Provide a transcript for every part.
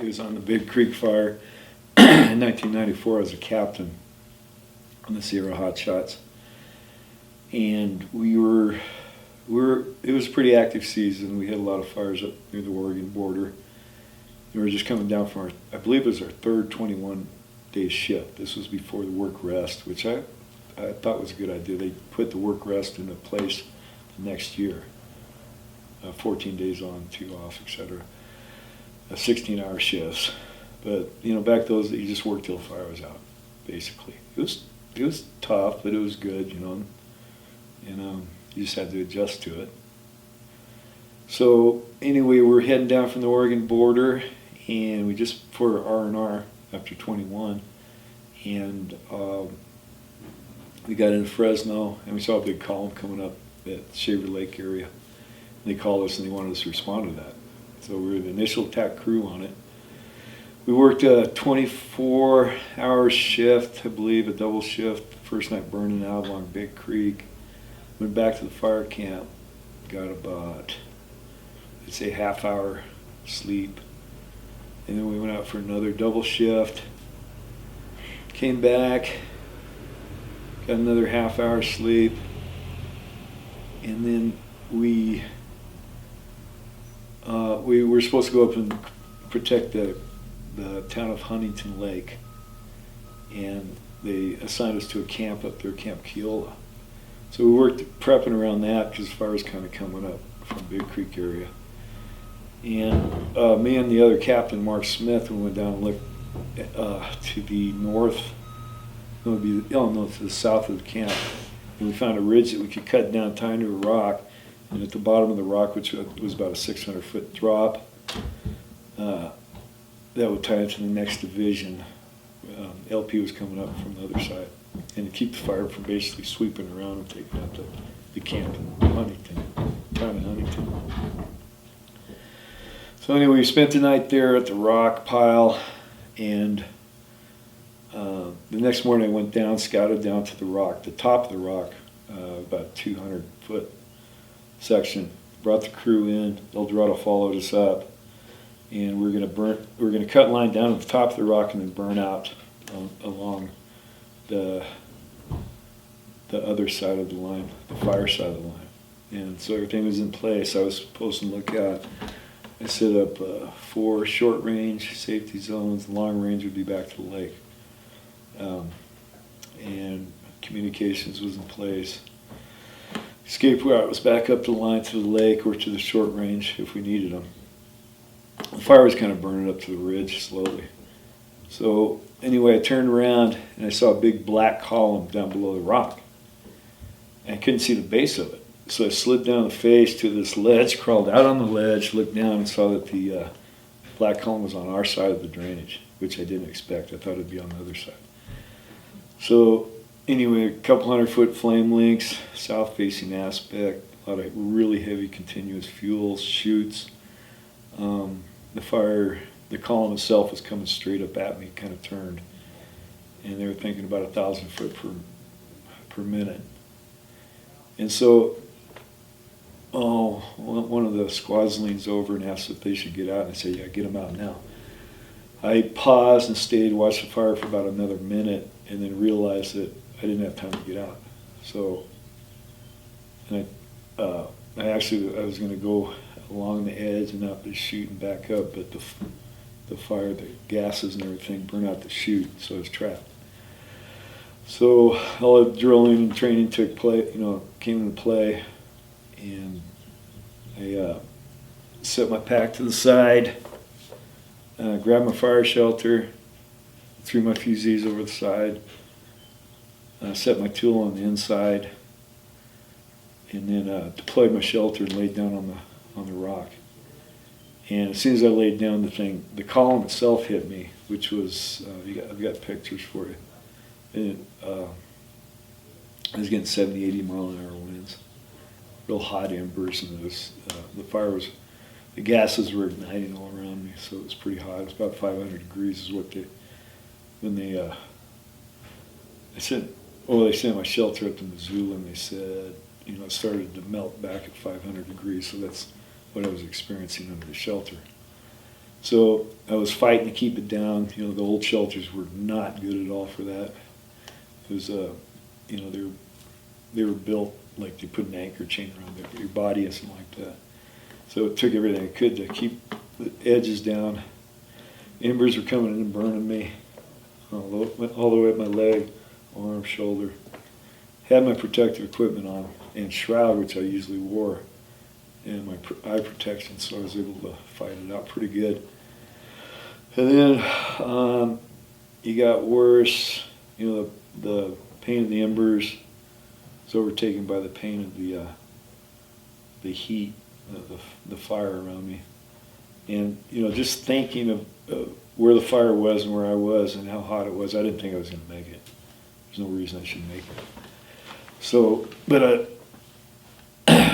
It was on the Big Creek fire in 1994 as a captain on the Sierra Hotshots. And it was a pretty active season. We had a lot of fires up near the Oregon border. We were just coming down from I believe it was our third 21-day shift. This was before the work rest, which I thought was a good idea. They put the work rest into place the next year. 14 days on, 2 off, etc. 16-hour shifts. But back those you just worked till the fire was out, basically. It was tough, but it was good, and you just had to adjust to it. So anyway, we're heading down from the Oregon border, and we just for R&R after 21, and we got into Fresno, and we saw a big column coming up at Shaver Lake area. And they called us and they wanted us to respond to that. So we were the initial attack crew on it. We worked a 24-hour shift, I believe, a double shift. First night burning out along Big Creek. Went back to the fire camp, got about, I'd say, half-hour sleep. And then we went out for another double shift. Came back, got another half-hour sleep. And then we were supposed to go up and protect the town of Huntington Lake, and they assigned us to a camp up there, Camp Keola. So we worked prepping around that because the fire was kind of coming up from Big Creek area. And me and the other captain, Mark Smith, we went down and looked to the north, to the south of the camp, and we found a ridge that we could cut down, tie into a rock. And at the bottom of the rock, which was about a 600-foot drop, that would tie into the next division. LP was coming up from the other side, and to keep the fire from basically sweeping around and taking out the camp in Huntington, town in Huntington. So anyway, we spent the night there at the rock pile, and the next morning I went down, scouted down to the rock, the top of the rock, about 200-foot section. Brought the crew in. Eldorado followed us up, and we're going to cut line down at the top of the rock and then burn out along the other side of the line, the fire side of the line. And so everything was in place. I was posting lookout. I set up 4 short range safety zones. The long range would be back to the lake, and communications was in place. Escape route was back up the line to the lake or to the short range if we needed them. The fire was kind of burning up to the ridge slowly. So anyway, I turned around and I saw a big black column down below the rock. And I couldn't see the base of it. So I slid down the face to this ledge, crawled out on the ledge, looked down and saw that the black column was on our side of the drainage, which I didn't expect. I thought it'd be on the other side. So anyway, a couple 100-foot flame links, south-facing aspect, a lot of really heavy continuous fuels, chutes. The column itself was coming straight up at me, kind of turned, and they were thinking about 1,000 foot per minute. And so, one of the squads leans over and asks if they should get out, and I say, "Yeah, get them out now." I paused and stayed, watched the fire for about another minute, and then realized that I didn't have time to get out. So, and I was going to go along the edge and out the chute and back up, but the fire, the gases and everything burn out the chute, so I was trapped. So all the drilling and training came into play, and I set my pack to the side, grabbed my fire shelter, threw my fusees over the side, set my tool on the inside, and then deployed my shelter and laid down on the rock. And as soon as I laid down, the column itself hit me, which was, I've got pictures for you. And I was getting 70, 80 mile an hour winds, real hot embers, and the gases were igniting all around me, so it was pretty hot. It was about 500 degrees is what they sent my shelter up to Missoula, and they said, it started to melt back at 500 degrees, so that's what I was experiencing under the shelter. So I was fighting to keep it down. You know, the old shelters were not good at all for that. It was, you know, they were built like they put an anchor chain around your body and something like that. So it took everything I could to keep the edges down. Embers were coming in and burning me all the way up my leg, arm, shoulder. Had my protective equipment on and shroud, which I usually wore, and my eye protection, so I was able to fight it out pretty good. And then it got worse. You know, the pain of the embers was overtaken by the pain of the heat, the fire around me. And, you know, just thinking of where the fire was and where I was and how hot it was, I didn't think I was going to make it. There's no reason I should make it. So, but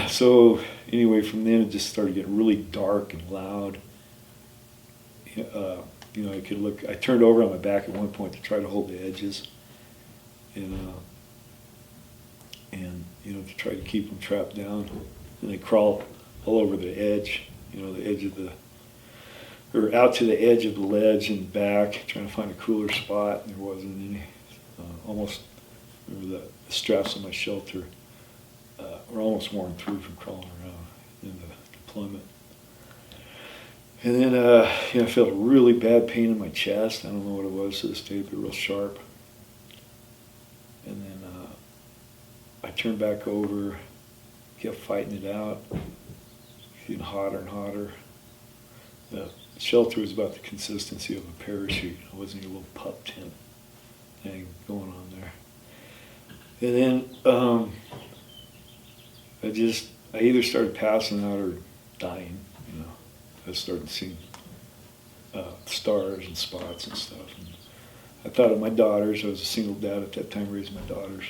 so anyway, from then it just started getting really dark and loud. You know, I turned over on my back at one point to try to hold the edges, and you know, to try to keep them trapped down. And they crawl all over the edge, you know, the edge of or out to the edge of the ledge and back, trying to find a cooler spot. And there wasn't any. Almost, the straps on my shelter were almost worn through from crawling around in the deployment. And then, you know, I felt a really bad pain in my chest. I don't know what it was to this day, but real sharp. And then I turned back over, kept fighting it out, getting hotter and hotter. The shelter was about the consistency of a parachute. It wasn't a little pup tent thing going on there. And then I either started passing out or dying, you know. I started seeing stars and spots and stuff. And I thought of my daughters. I was a single dad at that time, raising my daughters.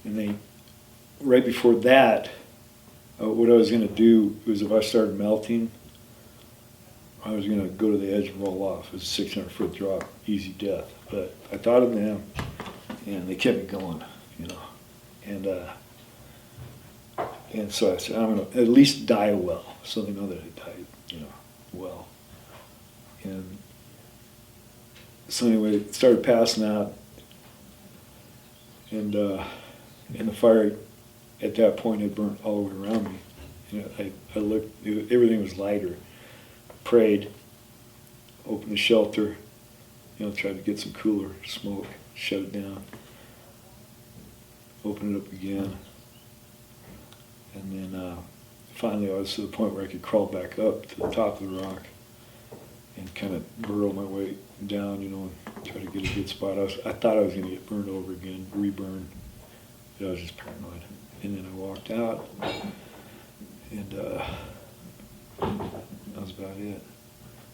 And they, right before that, what I was going to do was, if I started melting, I was going to go to the edge and roll off. It was a 600-foot drop, easy death. But I thought of them, and they kept me going, you know. And so I said, I'm going to at least die well, so they know that I died, you know, well. And so anyway, started passing out, and the fire at that point had burnt all the way around me. You know, I looked, everything was lighter. Prayed, opened the shelter, you know, tried to get some cooler smoke, shut it down, open it up again. And then finally I was to the point where I could crawl back up to the top of the rock and kind of burrow my way down, you know, and try to get a good spot. I thought I was going to get burned over again, reburned, but I was just paranoid. And then I walked out, and that was about it.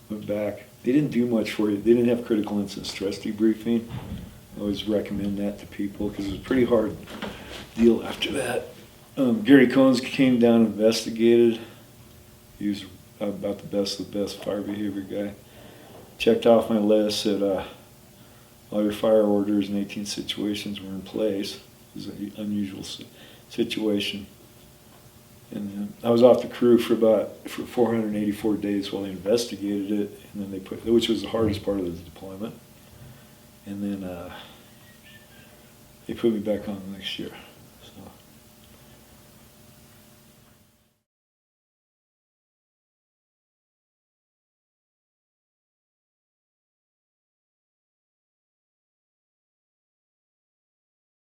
Went back. They didn't do much for you. They didn't have critical incident stress debriefing. I always recommend that to people because it was a pretty hard deal after that. Gary Cones came down and investigated. He was about the best of the best fire behavior guy. Checked off my list, said all your fire orders and 18 situations were in place. It was an unusual situation. And then I was off the crew for 484 days while they investigated it, and then which was the hardest part of the deployment. And then they put me back on the next year.